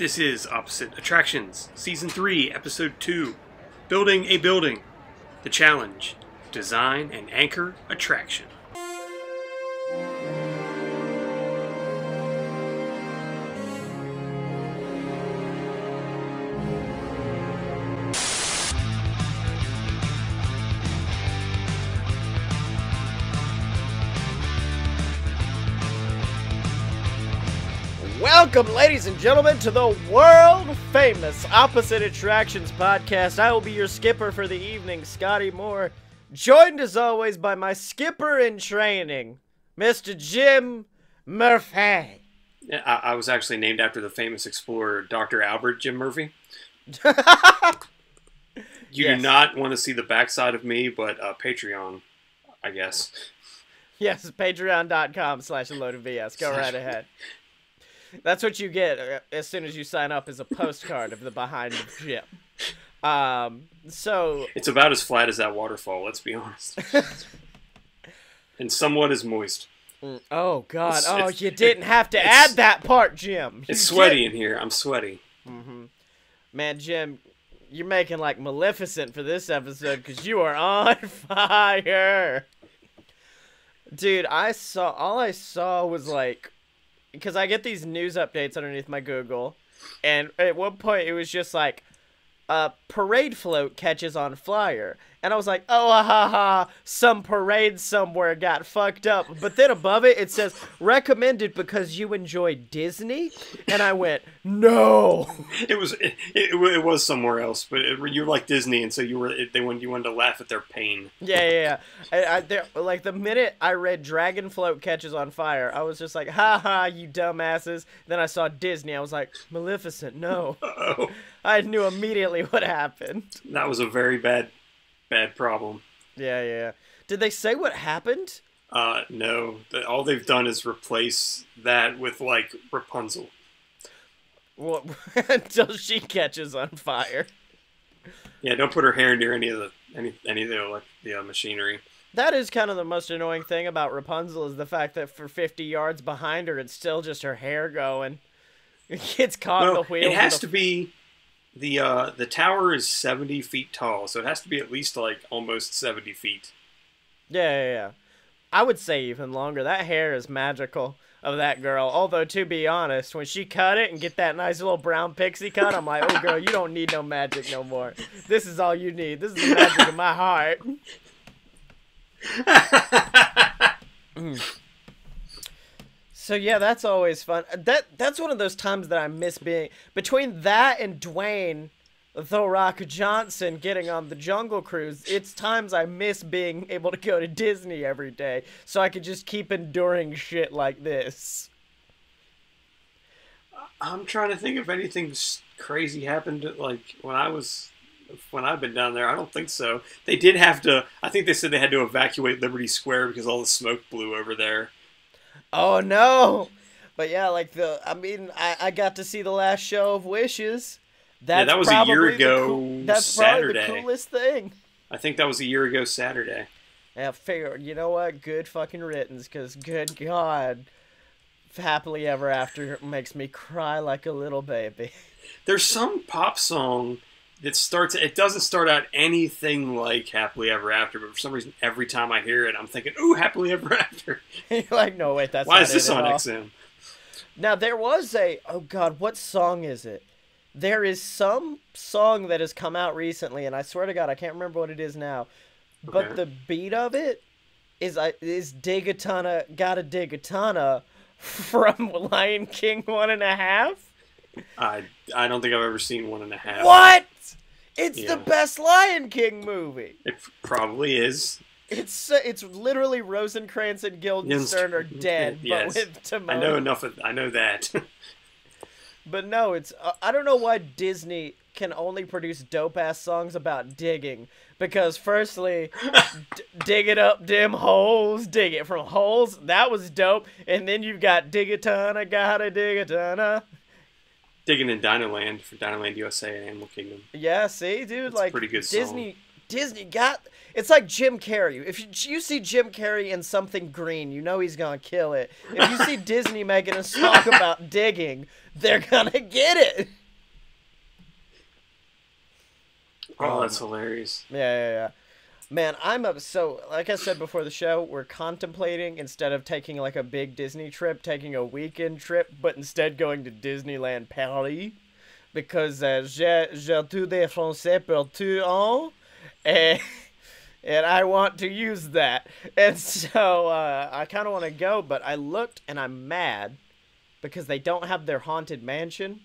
This is Opposite Attractions, Season 3, Episode 2, Building a Building, The Challenge, Design and Anchor Attraction. Welcome, ladies and gentlemen, to the world-famous Opposite Attractions podcast. I will be your skipper for the evening, Scottye Moore, joined as always by my skipper in training, Mr. Jim Murphy. Yeah, I was actually named after the famous explorer, Dr. Albert Jim Murphy. You do not want to see the backside of me, but Patreon, I guess. Yes, patreon.com/loadedvs. Go right ahead. That's what you get as soon as you sign up, is a postcard of the behind of Jim. So it's about as flat as that waterfall, let's be honest. And somewhat as moist. Oh, God. You didn't have to add that part, Jim. It's sweaty in here. I'm sweaty. Mm-hmm. Man, Jim, you're making like Maleficent for this episode because you are on fire. Dude, all I saw was like, because I get these news updates underneath my Google, and at one point it was just like, parade float catches on flyer. And I was like, oh, ha, ha, some parade somewhere got fucked up. But then above it, it says, recommended because you enjoy Disney? And I went, no. It was somewhere else, but you like Disney, and so you wanted to laugh at their pain. Yeah. Like the minute I read Dragon Float catches on fire, I was just like, ha ha, you dumbasses. Then I saw Disney. I was like, Maleficent, no. Uh-oh. I knew immediately what happened. That was a very bad problem. Yeah. Did they say what happened? No. All they've done is replace that with, like, Rapunzel. Well, until she catches on fire. Yeah, don't put her hair near any of the machinery. That is kind of the most annoying thing about Rapunzel, is the fact that for 50 yards behind her, it's still just her hair going. It gets caught in the wheel. It has to be... The tower is 70 feet tall, so it has to be at least, like, almost 70 feet. Yeah. I would say even longer. That hair is magical of that girl. Although, to be honest, when she cut it and get that nice little brown pixie cut, I'm like, oh, girl, you don't need no magic no more. This is all you need. This is the magic of my heart. So yeah, that's always fun. That's one of those times that I miss being between that and Dwayne The Rock Johnson getting on the Jungle Cruise. It's times I miss being able to go to Disney every day, so I could just keep enduring shit like this. I'm trying to think if anything crazy happened like when I've been down there. I don't think so. They did have to. I think they said they had to evacuate Liberty Square because all the smoke blew over there. Oh no! But yeah, like I got to see the last show of Wishes. That was a year ago. That's Saturday. Probably the coolest thing. I think that was a year ago Saturday. Yeah, figured. You know what? Good fucking riddance, because good God, Happily Ever After makes me cry like a little baby. There's some pop song that starts. It doesn't start out anything like Happily Ever After, but for some reason, every time I hear it, I'm thinking, "Ooh, Happily Ever After." You're like, no, wait, that's why not is this it on at all. XM? Now there was oh God, what song is it? There is some song that has come out recently, and I swear to God, I can't remember what it is now. Okay. But the beat of it is Digatana, Gotta Digatana from Lion King 1.5. I don't think I've ever seen 1.5. What? It's the best Lion King movie. It probably is. It's literally Rosencrantz and Guildenstern are dead, yes. but with Timon. I know that. But no, it's I don't know why Disney can only produce dope-ass songs about digging. Because firstly, dig it up them holes, dig it from holes. That was dope. And then you've got Digatana, gotta Digatana. Digging in Dinoland for Dinoland USA and Animal Kingdom. Yeah, see, dude, That's like a pretty good Disney Disney got... It's like Jim Carrey. If you see Jim Carrey in something green, you know he's gonna kill it. If you see Disney making a song about digging, they're gonna get it. Oh, that's hilarious. Yeah. Man, so like I said before the show, we're contemplating, instead of taking like a big Disney trip, taking a weekend trip, but instead going to Disneyland Paris, because j'ai tout des français pour tout an, and I want to use that. And so I kind of want to go, but I looked and I'm mad because they don't have their Haunted Mansion.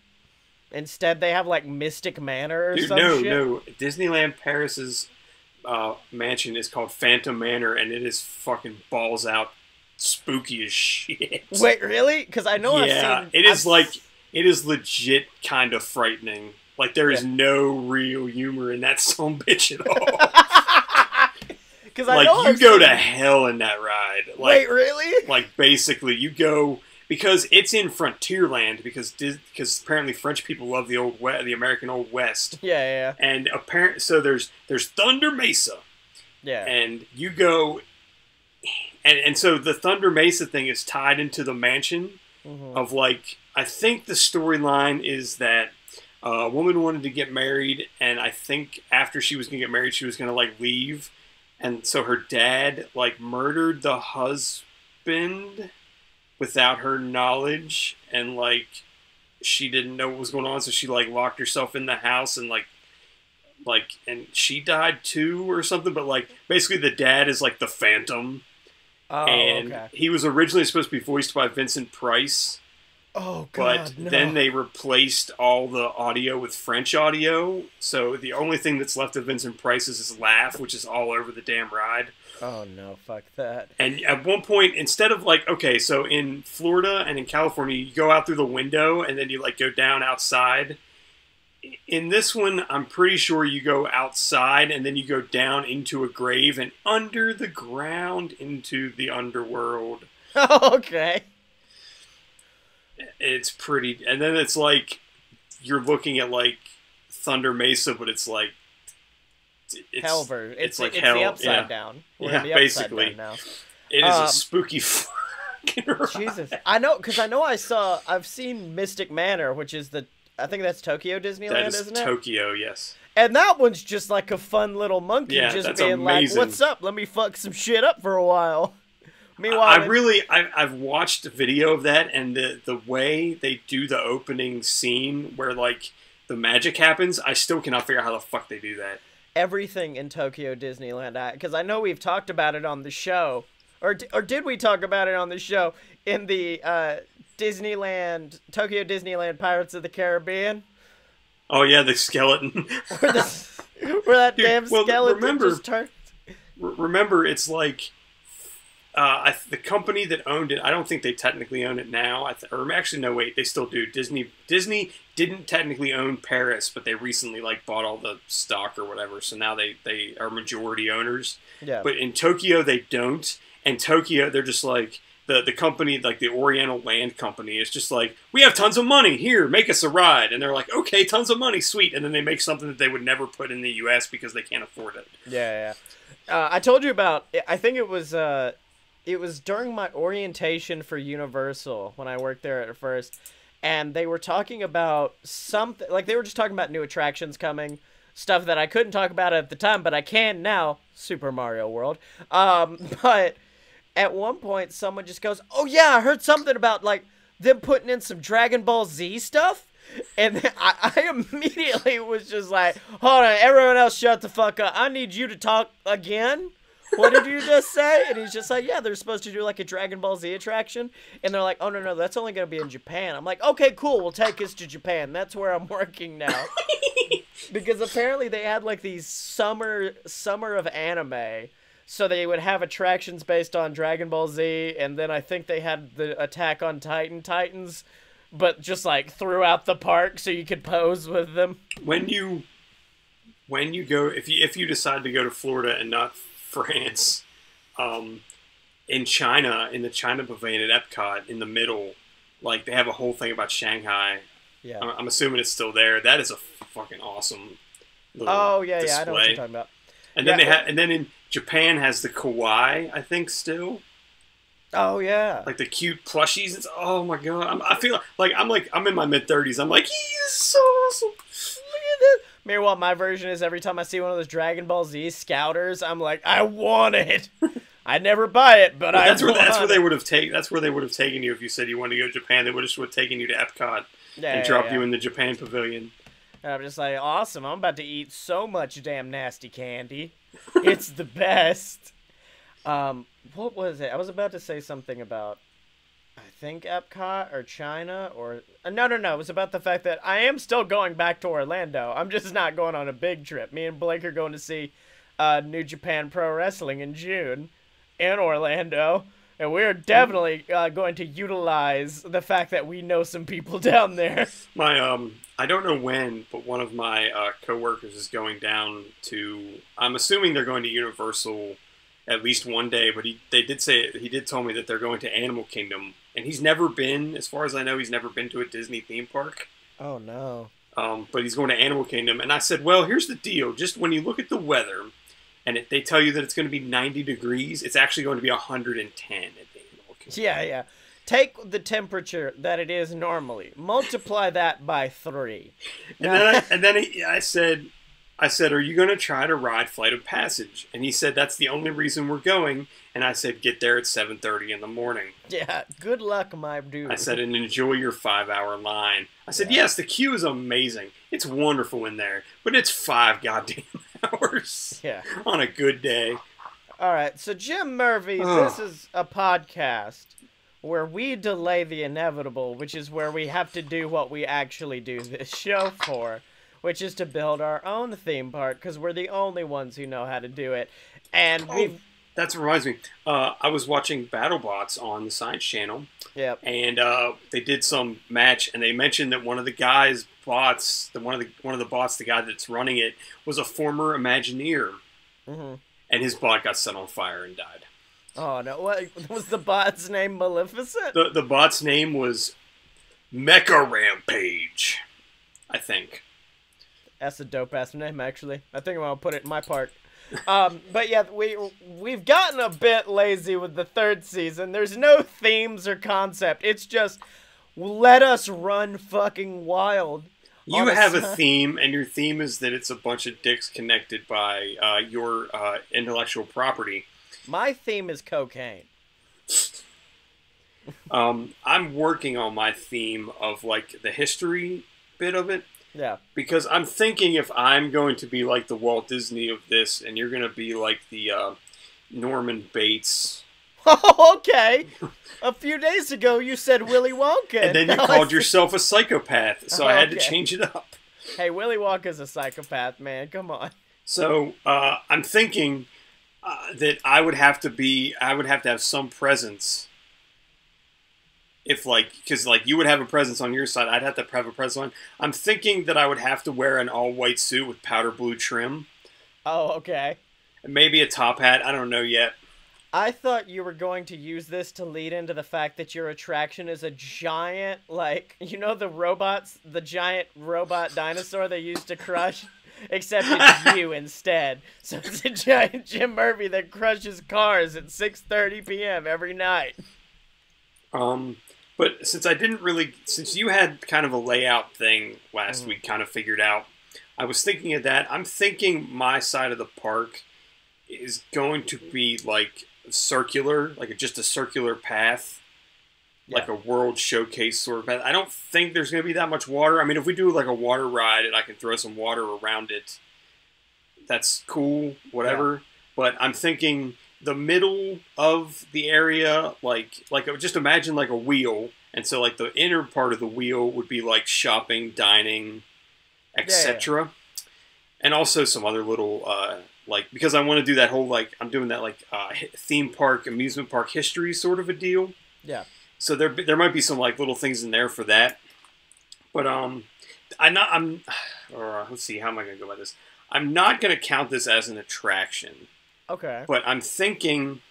Instead, they have like Mystic Manor or some shit. No. Disneyland Paris's mansion is called Phantom Manor, and it is fucking balls out spooky as shit. Wait, really? Because I know I've seen... it is legit kind of frightening. Like, there is no real humor in that sumbitch at all. Because you go to hell in that ride. Like, wait, really? Like, basically, you go... Because it's in Frontierland, because apparently French people love the American Old West. Yeah. And so there's Thunder Mesa. Yeah. And you go, and so the Thunder Mesa thing is tied into the mansion of, like, I think the storyline is that a woman wanted to get married, and I think after she was gonna get married, she was gonna like leave, and so her dad like murdered the husband without her knowledge, and like she didn't know what was going on, so she like locked herself in the house, and like and she died too or something, but like basically the dad is like the Phantom. And he was originally supposed to be voiced by Vincent Price. Oh god, but then they replaced all the audio with French audio, so the only thing that's left of Vincent Price is his laugh, which is all over the damn ride. Oh no, fuck that. And at one point, instead of like, okay, so in Florida and in California, you go out through the window and then you like go down outside. In this one, I'm pretty sure you go outside and then you go down into a grave and under the ground into the underworld. Okay. It's pretty, and then it's like you're looking at like Thunder Mesa, but it's like Hellverse. It's like it's hell. The upside down. We're in the basically. Upside down now. It is a spooky fucking ride. Jesus, I know, because I've seen Mystic Manor, which is I think that's Tokyo Disneyland, isn't it? Tokyo, yes. And that one's just like a fun little monkey, just being amazing. like, "What's up? Let me fuck some shit up for a while." Meanwhile, I've watched a video of that, and the way they do the opening scene where like the magic happens, I still cannot figure out how the fuck they do that. Everything in Tokyo Disneyland, because I know we've talked about it on the show, or did we talk about it on the show in the Tokyo Disneyland Pirates of the Caribbean? Oh yeah, the skeleton. where that damn skeleton just turned. Remember, it's like. The company that owned it, I don't think they technically own it now. Or actually, no, wait, they still do. Disney didn't technically own Paris, but they recently like bought all the stock or whatever. So now they are majority owners. Yeah. But in Tokyo, they don't. And Tokyo, they're just like the company, like the Oriental Land Company, is just like, we have tons of money here, make us a ride. And they're like, okay, tons of money, sweet. And then they make something that they would never put in the U.S. because they can't afford it. Yeah. I told you about. I think it was. It was during my orientation for Universal when I worked there at first, and they were talking about something, like they were just talking about new attractions coming, stuff that I couldn't talk about at the time, but I can now, Super Mario World. But at one point, someone just goes, "Oh yeah, I heard something about like them putting in some Dragon Ball Z stuff," and I immediately was just like, "Hold on, everyone else, shut the fuck up. I need you to talk again." What did you just say? And he's just like, yeah, they're supposed to do like a Dragon Ball Z attraction. And they're like, oh, no, that's only going to be in Japan. I'm like, okay, cool. We'll take us to Japan. That's where I'm working now. Because apparently they had like these summer of anime. So they would have attractions based on Dragon Ball Z. And then I think they had the Attack on Titans, but just like throughout the park so you could pose with them. When you go, if you decide to go to Florida and not France, in China, in the China Pavilion at Epcot, in the middle, like they have a whole thing about Shanghai. Yeah, I'm assuming it's still there. That is a fucking awesome little display. I know what you're talking about. And then and then in Japan has the kawaii, I think, still. Oh yeah. Like the cute plushies. It's, oh my god. I feel like I'm in my mid-30s. I'm like, this is so awesome. Look at this. Meanwhile, my version is every time I see one of those Dragon Ball Z Scouters, I'm like, I want it. I never buy it, but that's where they would have taken you if you said you wanted to go to Japan. They would have taken you to Epcot and dropped you in the Japan pavilion. And I'm just like, awesome. I'm about to eat so much damn nasty candy. It's the best. What was it? I was about to say something about, I think Epcot or China or no. It was about the fact that I am still going back to Orlando. I'm just not going on a big trip. Me and Blake are going to see New Japan Pro Wrestling in June in Orlando, and we're definitely going to utilize the fact that we know some people down there. I don't know when, but one of my coworkers is going down to. I'm assuming they're going to Universal at least one day, but he did tell me that they're going to Animal Kingdom, and he's never been, as far as I know, he's never been to a Disney theme park. Oh no. But he's going to Animal Kingdom, and I said, well, here's the deal. Just when you look at the weather, and they tell you that it's going to be 90 degrees, it's actually going to be 110 at the Animal Kingdom. Yeah. Take the temperature that it is normally, multiply that by 3. And then I said, are you going to try to ride Flight of Passage? And he said, that's the only reason we're going. And I said, get there at 7:30 in the morning. Yeah, good luck, my dude. I said, and enjoy your 5-hour line. I said, yes, the queue is amazing. It's wonderful in there. But it's 5 goddamn hours on a good day. All right, so Jim Murphy, this is a podcast where we delay the inevitable, which is where we have to do what we actually do this show for, which is to build our own theme park, because we're the only ones who know how to do it. And that reminds me. I was watching BattleBots on the Science Channel. Yep. And they did some match, and they mentioned that one of the guys' bots, the guy that's running it, was a former Imagineer. Mm-hmm. And his bot got set on fire and died. Oh no! What was the bot's name? Maleficent? The bot's name was Mecha Rampage, I think. That's a dope ass name, actually. I think I'm gonna put it in my park. But yeah, we've gotten a bit lazy with the 3rd season. There's no themes or concept. It's just let us run fucking wild. You have a theme, and your theme is that it's a bunch of dicks connected by your intellectual property. My theme is cocaine. I'm working on my theme of like the history bit of it. Yeah. Because I'm thinking if I'm going to be like the Walt Disney of this, and you're going to be like the Norman Bates. Oh, okay. A few days ago, you said Willy Wonka. And then you called yourself a psychopath, so I had to change it up. Hey, Willy Wonka's a psychopath, man. Come on. So I'm thinking that I would have to have some presence. If because you would have a presence on your side, I'd have to have a presence on. I'm thinking that I would have to wear an all-white suit with powder blue trim. Oh, okay. And maybe a top hat. I don't know yet. I thought you were going to use this to lead into the fact that your attraction is a giant, the robots, the giant robot dinosaur they used to crush, except it's you instead. So it's a giant Jim Murphy that crushes cars at 6:30 p.m. every night. But since you had kind of a layout thing last week kind of figured out, I was thinking of that. I'm thinking my side of the park is going to be circular, just a circular path, like a world showcase sort of path. I don't think there's going to be that much water. I mean, if we do a water ride and I can throw some water around it, that's cool, whatever. Yeah. But I'm thinking the middle of the area, just imagine a wheel, and so the inner part of the wheel would be shopping, dining, etc. Yeah. And also some other little because I want to do that whole I'm doing that theme park, amusement park history sort of a deal. Yeah. So there might be some little things in there for that. But let's see, how am I going to go about this? I'm not going to count this as an attraction. Okay. But I'm thinking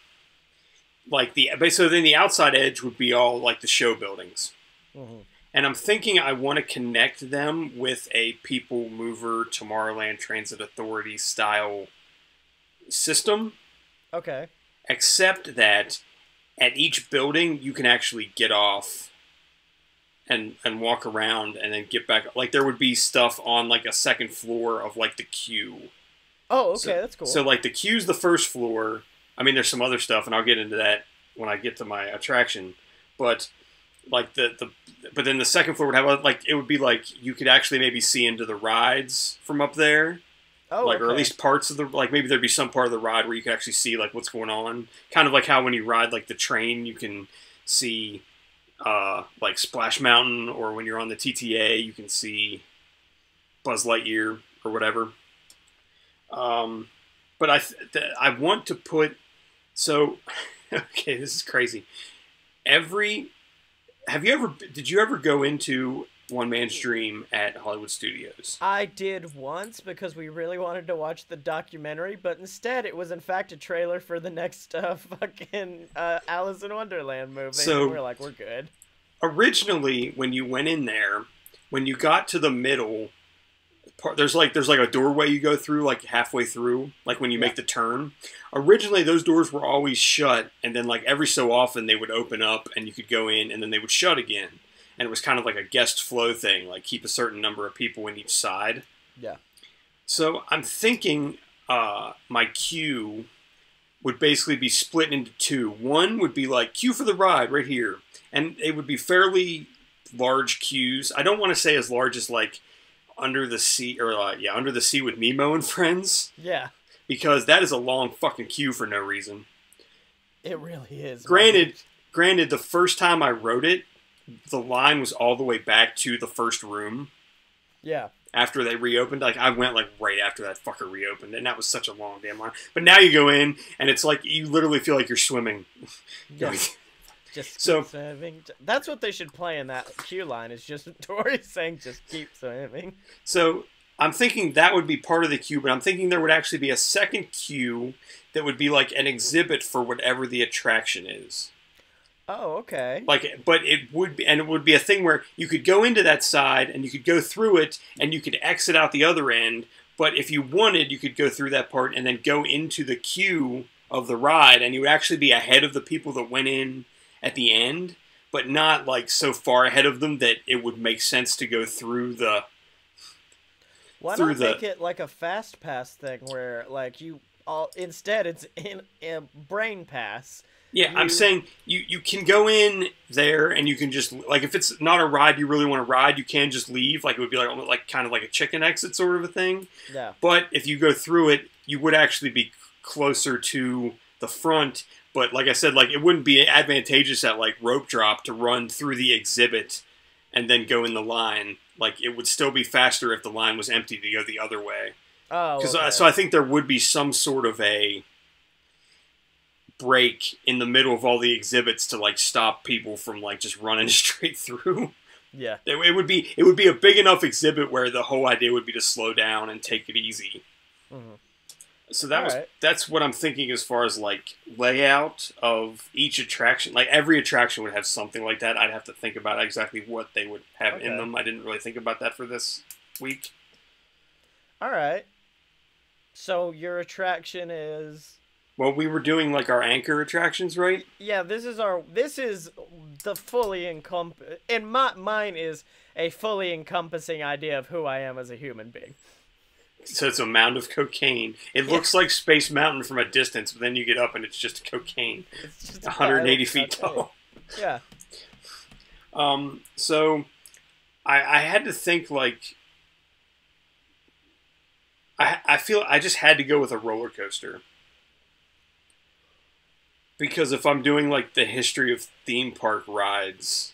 so then the outside edge would be all the show buildings. Mm-hmm. And I'm thinking I want to connect them with a People Mover Tomorrowland Transit Authority style system, Okay. except that at each building you can actually get off and walk around and then get back. Like there would be stuff on like a second floor of like the queue. Oh, okay, So, that's cool. so like the queue's the first floor. I mean, there's some other stuff, and I'll get into that when I get to my attraction. But like but then the second floor would have like it would be like you could actually maybe see into the rides from up there. Oh, Like, okay. or at least parts of the, like, maybe there'd be some part of the ride where you could actually see, like, what's going on. Kind of like how when you ride, like, the train, you can see, like, Splash Mountain, or when you're on the TTA, you can see Buzz Lightyear, or whatever. But I want to put, so, okay, this is crazy. Did you ever go into One Man's Dream at Hollywood Studios? I did once because we really wanted to watch the documentary, but instead it was in fact a trailer for the next fucking Alice in Wonderland movie. So and we're like, we're good. Originally, when you went in there, when you got to the middle part, there's like a doorway you go through, like halfway through, like when you make the turn. Originally, those doors were always shut, and then like every so often they would open up, and you could go in, and then they would shut again. And it was kind of like a guest flow thing, like keep a certain number of people in each side. Yeah. So I'm thinking my queue would basically be split into two. One would be like queue for the ride right here. And it would be fairly large queues. I don't want to say as large as like Under the Sea, or Under the Sea with Nemo and Friends. Yeah. Because that is a long fucking queue for no reason. It really is. Granted, the first time I rode it, the line was all the way back to the first room. Yeah. After they reopened, like I went like right after that fucker reopened, and that was such a long damn line. But now you go in, and it's like you literally feel like you're swimming. Yeah. Just so keep swimming. That's what they should play in that queue line. Is just Tori saying, "Just keep swimming." So I'm thinking that would be part of the queue, but I'm thinking there would actually be a second queue that would be like an exhibit for whatever the attraction is. Oh, okay. Like, but it would be a thing where you could go into that side and you could go through it and you could exit out the other end. But if you wanted, you could go through that part and then go into the queue of the ride, and you would actually be ahead of the people that went in at the end, but not like so far ahead of them that it would make sense to go through the. Why not make it like a fast pass thing where like instead it's in a brain pass. Yeah, I'm saying you can go in there and you can just, like, if it's not a ride you really want to ride, you can just leave. Like, it would be like kind of like a chicken exit sort of a thing. Yeah. But if you go through it, you would actually be closer to the front. But like I said, like, it wouldn't be advantageous at, like, rope drop to run through the exhibit and then go in the line. Like, it would still be faster if the line was empty to go the other way. Oh, okay. So I think there would be some sort of a break in the middle of all the exhibits to like stop people from like just running straight through. Yeah. It would be a big enough exhibit where the whole idea would be to slow down and take it easy. Mm-hmm. So that's what I'm thinking as far as like layout of each attraction. Like every attraction would have something like that. I'd have to think about exactly what they would have in them. I didn't really think about that for this week. All right. So your attraction is. Well, we were doing like our anchor attractions, right? Yeah, this is the fully and mine is a fully encompassing idea of who I am as a human being. So it's a mound of cocaine. It looks like Space Mountain from a distance, but then you get up and it's just cocaine. It's just 180 feet tall. Yeah. So I had to think like I feel I just had to go with a roller coaster. Because if I'm doing, like, the history of theme park rides,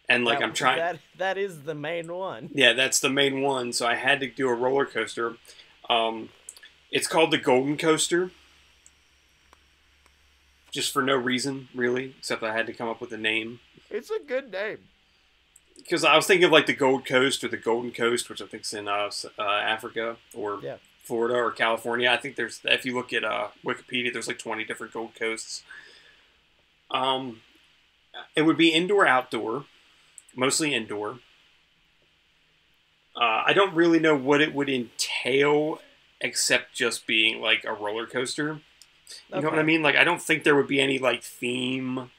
and, like, I'm trying... That is the main one. Yeah, that's the main one, so I had to do a roller coaster. It's called the Golden Coaster. Just for no reason, really, except I had to come up with a name. It's a good name. Because I was thinking of, like, the Gold Coast or the Golden Coast, which I think is in Africa, or... Yeah. Florida or California. I think there's, if you look at Wikipedia, there's like 20 different Gold Coasts. It would be indoor, outdoor, mostly indoor. I don't really know what it would entail except just being like a roller coaster. You know what I Okay. mean? Like, I don't think there would be any like theme.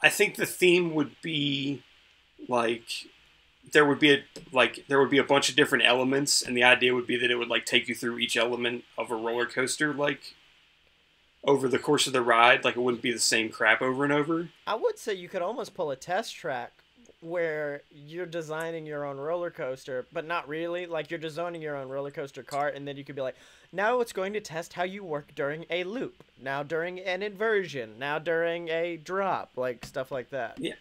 I think the theme would be like there would be a bunch of different elements, and the idea would be that it would like take you through each element of a roller coaster, like over the course of the ride. Like, it wouldn't be the same crap over and over. I would say you could almost pull a test track where you're designing your own roller coaster, but not really. Like, you're designing your own roller coaster cart, and then you could be like, now it's going to test how you work during a loop, now during an inversion, now during a drop, like stuff like that. Yeah,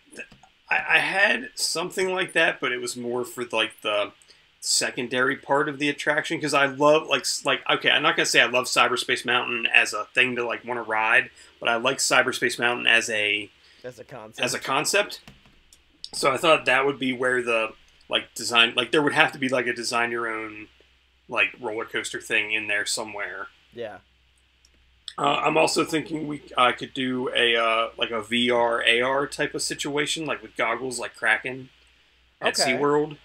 I had something like that, but it was more for like the secondary part of the attraction because I love like okay, I'm not gonna say I love CyberSpace Mountain as a thing to like want to ride, but I like CyberSpace Mountain as a As as a concept. So I thought that would be where the like design, like there would have to be like a design your own like roller coaster thing in there somewhere. Yeah. I'm also thinking we could do a like a VR AR type of situation, like with goggles, like Kraken at Okay. SeaWorld.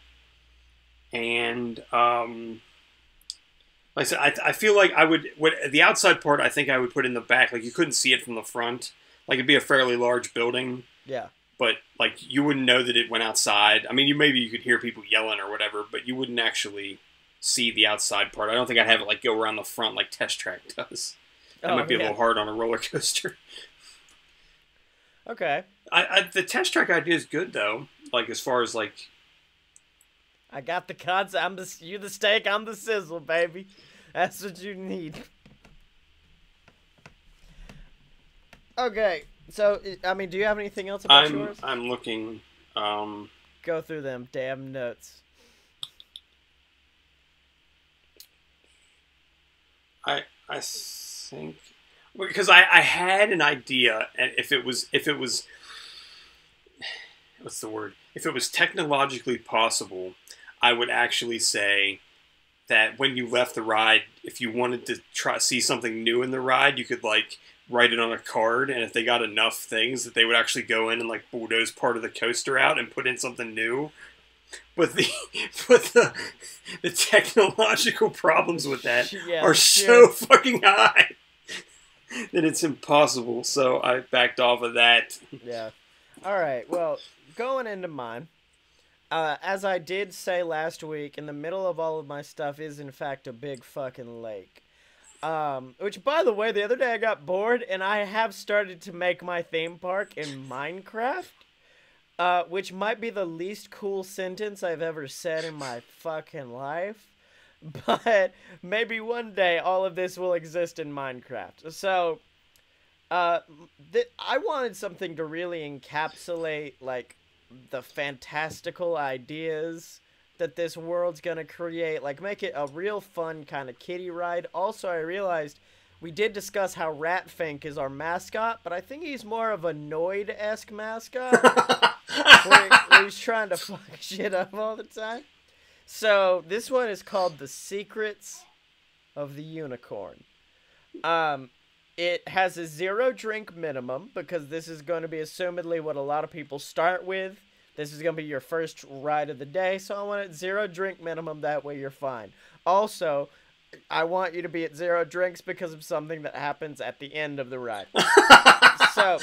And like I said, I feel like I would the outside part. I think I would put in the back. Like, you couldn't see it from the front. Like, it'd be a fairly large building, Yeah. but like you wouldn't know that it went outside. I mean, you could hear people yelling or whatever, but you wouldn't actually see the outside part. I don't think I'd have it like go around the front like Test Track does. That might be a yeah. little hard on a roller coaster. Okay. The Test Track idea is good though. Like, as far as like, I got the concept. You the steak, I'm the sizzle, baby. That's what you need. Okay. So, I mean, do you have anything else about yours? I'm looking. Go through them damn notes. I think because I had an idea, and if it was what's the word? If it was technologically possible, I would actually say that when you left the ride, if you wanted to see something new in the ride, you could like write it on a card, and if they got enough things, that they would actually go in and like bulldoze part of the coaster out and put in something new. But the technological problems with that are so fucking high that it's impossible. So I backed off of that. Yeah. All right. Well, going into mine, as I did say last week, in the middle of all of my stuff is in fact a big fucking lake. Which, by the way, the other day I got bored and I have started to make my theme park in Minecraft. Which might be the least cool sentence I've ever said in my fucking life. But maybe one day all of this will exist in Minecraft. So, I wanted something to really encapsulate, like, the fantastical ideas that this world's gonna create. Like, make it a real fun kind of kiddie ride. Also, I realized we did discuss how Rat Fink is our mascot, but I think he's more of a Noid-esque mascot. where he's trying to fuck shit up all the time. So, this one is called The Secrets of the Unicorn. It has a 0 drink minimum, because this is going to be assumedly what a lot of people start with. This is going to be your first ride of the day, so I want it 0 drink minimum, that way you're fine. Also, I want you to be at 0 drinks because of something that happens at the end of the ride. So,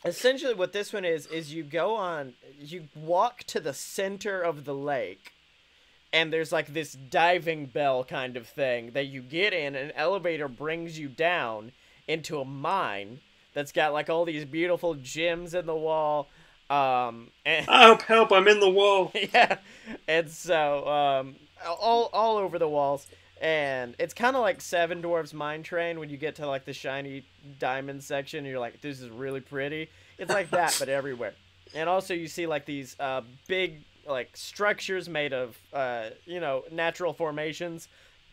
essentially what this one is you walk to the center of the lake, and there's like this diving bell kind of thing that you get in, and an elevator brings you down into a mine that's got like all these beautiful gems in the wall. And Help, I'm in the wall. Yeah. And so, all over the walls. And it's kind of like Seven Dwarfs Mine Train when you get to like the shiny diamond section and you're like, this is really pretty. It's like that, but everywhere. And also you see like these big like structures made of, natural formations.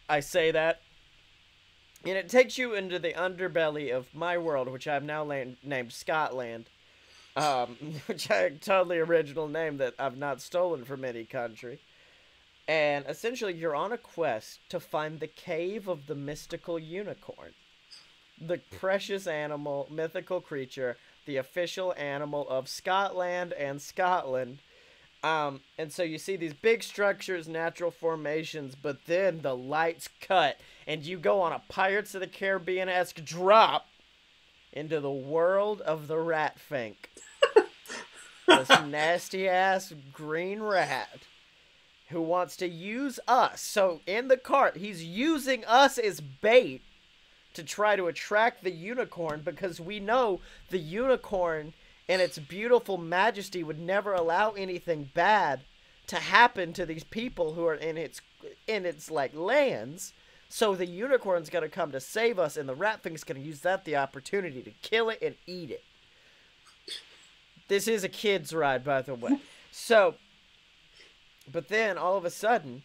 I say that. And it takes you into the underbelly of my world, which I've now named Scotland. Which is a totally original name that I've not stolen from any country. And essentially, you're on a quest to find the cave of the mystical unicorn. The precious animal, mythical creature, the official animal of Scotland and Scotland. And so you see these big structures, natural formations, but then the lights cut, and you go on a Pirates of the Caribbean-esque drop into the world of the Rat Fink. This nasty-ass green rat who wants to use us. So in the cart, he's using us as bait to try to attract the unicorn, because we know the unicorn in its beautiful majesty would never allow anything bad to happen to these people who are in its like lands. So the unicorn's gonna come to save us, and the Rat Fink's gonna use that the opportunity to kill it and eat it. This is a kid's ride, by the way. So, but then all of a sudden,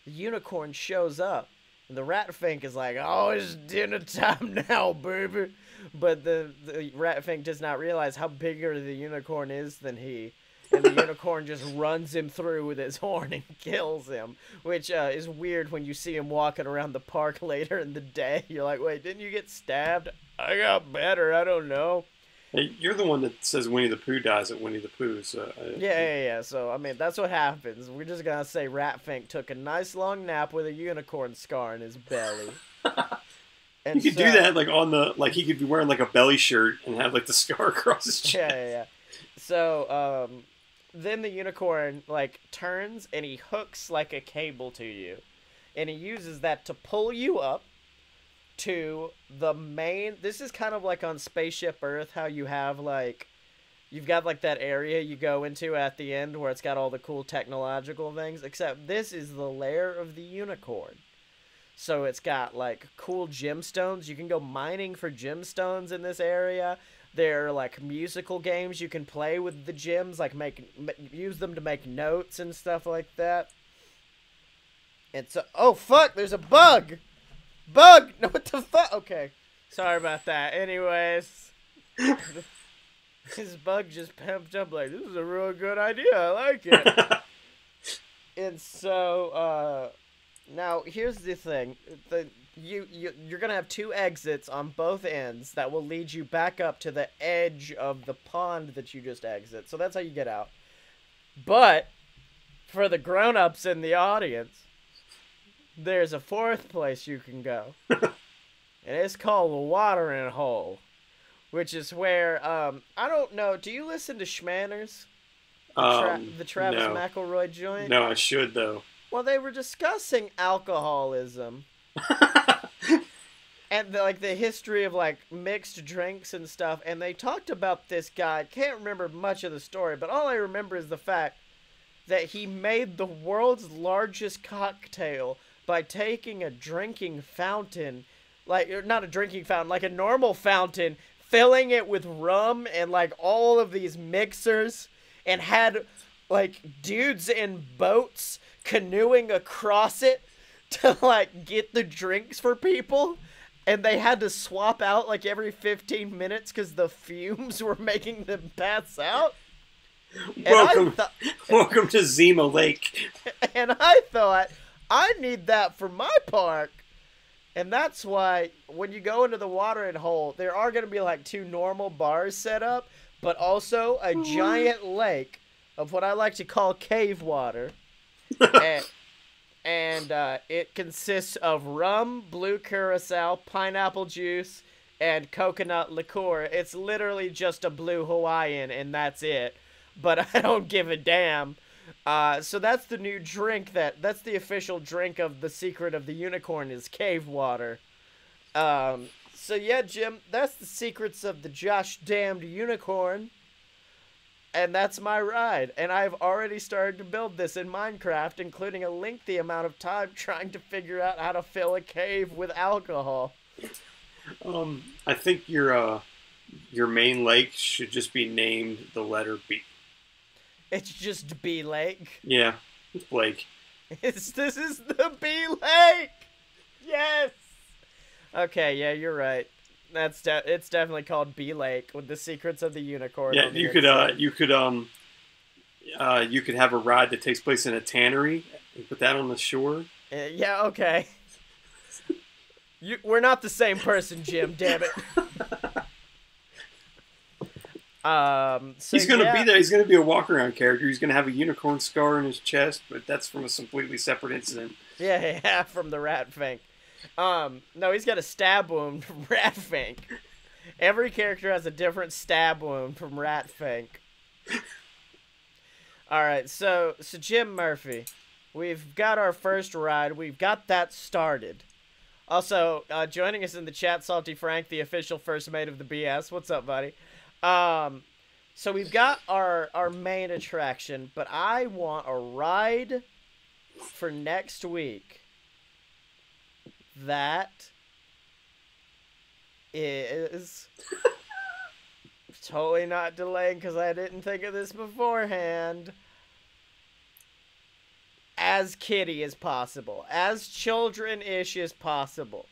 the unicorn shows up, and the Rat Fink is like, "Oh, it's dinner time now, baby." But the Rat Fink does not realize how bigger the unicorn is than he. And the unicorn just runs him through with his horn and kills him. Which is weird when you see him walking around the park later in the day. You're like, wait, didn't you get stabbed? I got better, I don't know. Hey, you're the one that says Winnie the Pooh dies at Winnie the Pooh, so... Yeah. So, I mean, that's what happens. We're just gonna say Rat Fink took a nice long nap with a unicorn scar in his belly. And you could do that, like, on the... Like, he could be wearing, like, a belly shirt and have, like, the scar across his chest. Yeah. So, then the unicorn, like, turns and he hooks, like, a cable to you. And he uses that to pull you up to the main... This is kind of like on Spaceship Earth, how you have, like... You've got, like, that area you go into at the end where it's got all the cool technological things. Except this is the lair of the unicorn. So it's got, like, cool gemstones. You can go mining for gemstones in this area. There are, like, musical games you can play with the gems. Like, use them to make notes and stuff like that. It's a... Oh, fuck! There's a bug! Bug! No, what the fuck? Okay. Sorry about that. Anyways. This bug just pimped up like, this is a real good idea. I like it. And so, now, here's the thing. You're going to have two exits on both ends that will lead you back up to the edge of the pond that you just exit. So that's how you get out. But, for the grown-ups in the audience... There's a fourth place you can go. And it's called the watering hole. Which is where, I don't know, do you listen to Schmanners? The Travis McElroy joint? No, I should, though. Well, they were discussing alcoholism. And, the history of, like, mixed drinks and stuff. And they talked about this guy. I can't remember much of the story, but all I remember is the fact that he made the world's largest cocktail by taking a drinking fountain, like, not a drinking fountain, like a normal fountain, filling it with rum and, like, all of these mixers, and had, like, dudes in boats canoeing across it to, like, get the drinks for people, and they had to swap out, like, every 15 minutes because the fumes were making them pass out. Welcome to Zima Lake. And I thought, I need that for my park. And that's why when you go into the watering hole, there are going to be like two normal bars set up, but also a giant lake of what I like to call cave water. and it consists of rum, blue curacao, pineapple juice, and coconut liqueur. It's literally just a Blue Hawaiian, and that's it. But I don't give a damn. So that's the new drink that's the official drink of the secret of the unicorn is cave water. So yeah, Jim, that's the secrets of the Josh damned unicorn. And that's my ride. And I've already started to build this in Minecraft, including a lengthy amount of time trying to figure out how to fill a cave with alcohol. I think your main lake should just be named the letter B. It's just B Lake. Yeah, it's Blake. This is the B Lake. Yes. Okay, yeah, you're right. It's definitely called B Lake with the secrets of the unicorn. Yeah, you could have a ride that takes place in a tannery and put that on the shore. Yeah, okay. We're not the same person, Jim. Damn it. So He's gonna be there. He's gonna be a walk-around character. He's gonna have a unicorn scar in his chest, but that's from a completely separate incident. Yeah, from the Rat Fink. No, he's got a stab wound from Rat Fink. Every character has a different stab wound from Rat Fink. All right, so Jim Murphy, we've got our first ride. We've got that started. Also, joining us in the chat, Salty Frank, the official first mate of the BS. What's up, buddy? So we've got our main attraction, but I want a ride for next week that is totally not delaying because I didn't think of this beforehand. As kiddie as possible, as children-ish as possible.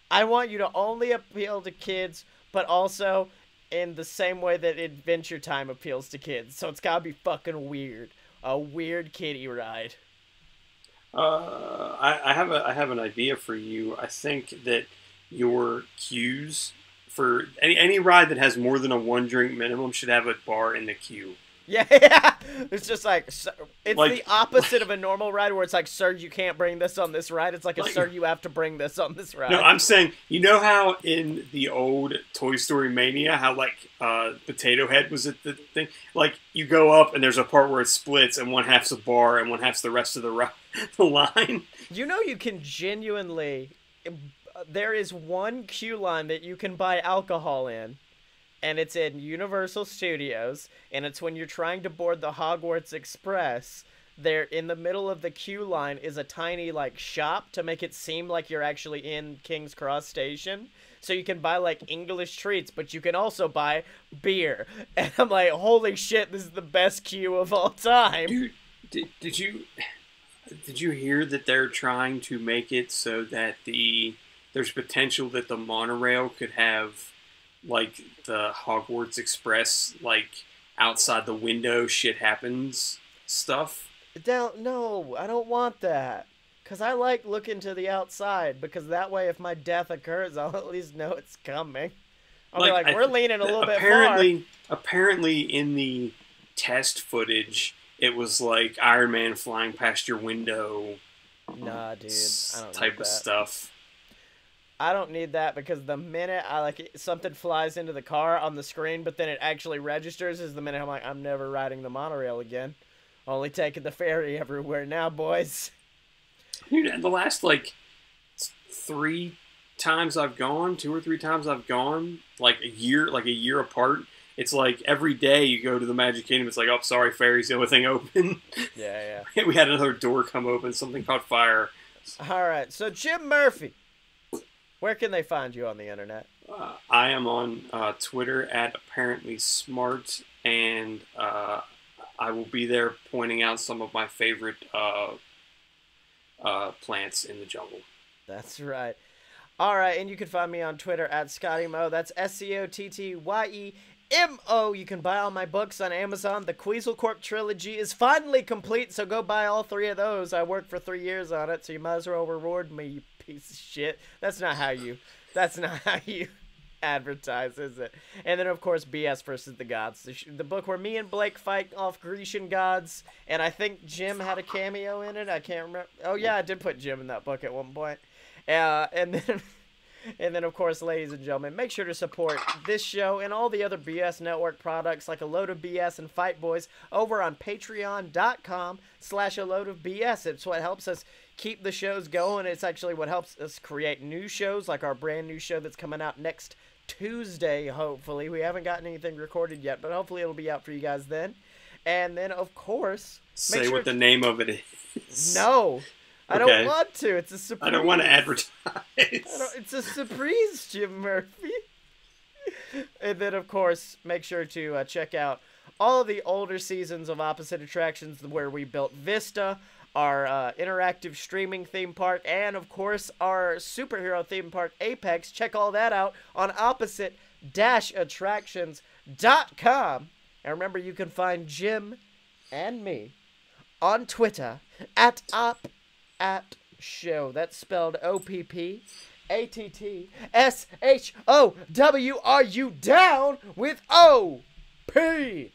I want you to only appeal to kids, but also in the same way that Adventure Time appeals to kids. So it's gotta be fucking weird. A weird kiddie ride. I have an idea for you. I think that your queues for any ride that has more than a 1-drink minimum should have a bar in the queue. Yeah, it's just like, it's the opposite of a normal ride where it's like, sir, you can't bring this on this ride. It's like, sir, you have to bring this on this ride. No, I'm saying, you know how in the old Toy Story Mania, how like Potato Head was at the thing? Like, you go up and there's a part where it splits and one half's a bar and one half's the rest of the line. You know, you can genuinely, there is one queue line that you can buy alcohol in. And it's in Universal Studios, and it's when you're trying to board the Hogwarts Express. There, in the middle of the queue line, is a tiny, like, shop to make it seem like you're actually in King's Cross Station. So you can buy, like, English treats, but you can also buy beer. And I'm like, holy shit, this is the best queue of all time. Dude, did you hear that they're trying to make it so that there's potential that the monorail could have, like, the Hogwarts Express, like, outside the window shit happens stuff? No, I don't want that. Because I like looking to the outside, because that way if my death occurs, I'll at least know it's coming. I'll be like, we're leaning a little bit far. Apparently in the test footage, it was like Iron Man flying past your window. Nah, dude. I don't type of stuff. I don't need that because the minute something flies into the car on the screen, but then it actually registers is the minute I'm like, I'm never riding the monorail again. Only taking the ferry everywhere now, boys. Dude, the last, like, 3 times I've gone, 2 or 3 times I've gone, like a year apart, it's like every day you go to the Magic Kingdom, it's like, oh, sorry, ferry's the only thing open. Yeah. We had another door come open, something caught fire. All right, so Jim Murphy. Where can they find you on the internet? I am on Twitter at ApparentlySmart, and I will be there pointing out some of my favorite plants in the jungle. That's right. All right, and you can find me on Twitter at ScottyMo. That's SCOTTYEMO. You can buy all my books on Amazon. The Queasel Corp trilogy is finally complete, so go buy all 3 of those. I worked for 3 years on it, so you might as well reward me, you piece of shit. That's not how you advertise, is it? And then, of course, BS versus the Gods, the book where me and Blake fight off Grecian gods, and I think Jim had a cameo in it. I can't remember. Oh, yeah, I did put Jim in that book at one point. And then, of course, ladies and gentlemen, make sure to support this show and all the other BS Network products like A Load of BS and Fight Boys over on patreon.com/ALoadofBS. It's what helps us keep the shows going. It's actually what helps us create new shows, like our brand new show that's coming out next Tuesday, hopefully. We haven't gotten anything recorded yet, but hopefully it'll be out for you guys then. And then, of course... Say what the name of it is. No! I don't want to. It's a surprise. I don't want to advertise. It's a surprise, Jim Murphy. And then, of course, make sure to check out all of the older seasons of Opposite Attractions where we built Vista, our interactive streaming theme park, and, of course, our superhero theme park, Apex. Check all that out on opposite-attractions.com. And remember, you can find Jim and me on Twitter at show. That's spelled OPPATTSHOW. Are you down with O? P.